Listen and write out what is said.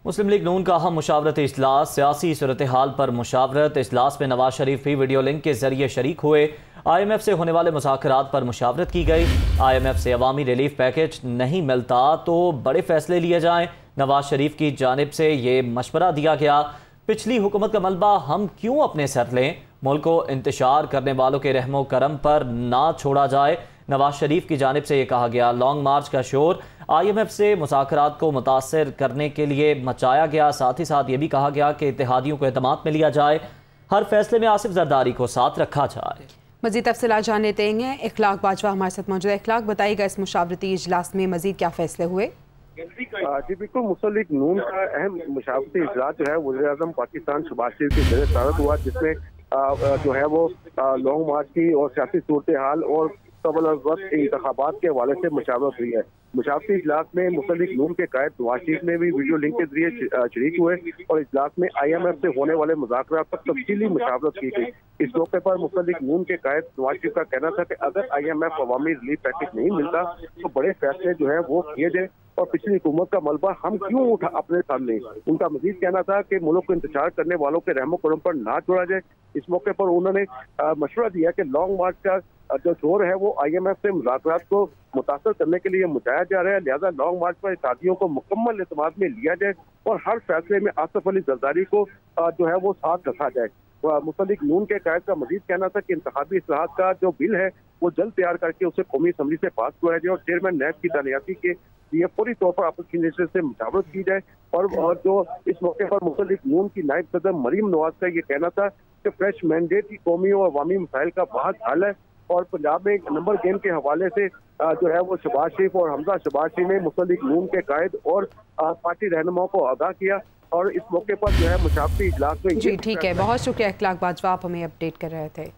मुस्लिम league नून का अहम मुशावरती इजलास। सियासी सूरत हाल पर मुशावरत। इजलास में नवाज शरीफ भी वीडियो लिंक के जरिए शरीक हुए। IMF से होने वाले मुज़ाकरात पर मुशावरत की गई। IMF से अवामी रिलीफ पैकेज नहीं मिलता तो बड़े फैसले लिए जाएं। नवाज शरीफ की जानिब से ये मशवरा दिया गया। पिछली हुकूमत का मलबा हम क्यों अपने सर लें, मुल्क को इंतशार करने वालों के रहमो करम पर ना छोड़ा जाए। नवाज शरीफ की जानिब से ये कहा गया। लॉन्ग मार्च का शोर IMF से मुज़ाकरात को मुतासर करने के लिए मचाया गया। साथ ही साथ ये भी कहा गया कि इत्तेहादियों को एतमाद में लिया जाए, हर फैसले में आसिफ जरदारी को साथ रखा जाए। मज़ीद तफसीलात जानने देंगे। इखलाक बाजवा हमारे साथ मौजूद है। इखलाक, बताइएगा इस मुशावरती इजलास में मज़ीद क्या फैसले हुए? जी बिल्कुल, मुस्लिम लीग नून का अहम मुशावरती इजलास जो है वज़ीर-ए-आज़म पाकिस्तान शहबाज शरीफ के ज़रिए सदारत हुआ, जिसमें जो है वो लॉन्ग मार्च की और सियासी सूरत हाल और कबल वक्त इंतखाबात के हवाले से मुशावरत हुई है। मुशावरती इजलास में मुस्लिम लीग नून के कायद नवाज शरीफ ने भी वीडियो लिंक के जरिए शरीक हुए और इजलास में IMF से होने वाले मुज़ाकरात पर तफसीली मुशावरत की गई। इस मौके पर मुस्लिम लीग नून के कायद नवाज शरीफ का कहना था कि अगर IMF अवामी रिलीफ पैकेज नहीं मिलता तो बड़े फैसले जो है वो किए जाए और पिछली हुकूमत का मलबा हम क्यों उठा अपने सामने। उनका मजीद कहना था कि मुल्क को इंतजार करने वालों के रहमो करम पर ना छोड़ा जाए। इस मौके पर उन्होंने मशवरा दिया कि लॉन्ग मार्च का जो शोर है वो IMF से मुज़ाकरात को मुतासर करने के लिए मचाया जा रहा है, लिहाजा लॉन्ग मार्च पर इत्तेहादियों को मुकम्मल एतमाद में लिया जाए और हर फैसले में आसिफ अली जरदारी को जो है वो साथ रखा जाए। मुस्लिम लीग नून के कायद का मजीद कहना था कि इंतखाबी इस्लाहात का जो बिल है वो जल्द तैयार करके उसे कौमी असम्बली से पास कराया जाए और चेयरमैन नैब की तैनाती के लिए पूरी तौर पर आपस की नजर से मुशावरत की जाए। और जो इस मौके पर मुस्लिम लीग नून की नायब सदर मरीम नवाज का ये कहना था कि फ्रेश मैंडेट की कौमी और अवामी मसाइल का बहस हल है और पंजाब में नंबर गेम के हवाले से जो है वो शहबाज शरीफ और हमजा शहबाज शरीफ ने मुस्लिम लीग नून के कायद और पार्टी रहनुमाओं को आगाह किया और इस मौके पर जो है मुशावरती इजलास में। जी ठीक है, बहुत शुक्रिया इखलाक बाजवा, आप हमें अपडेट कर रहे थे।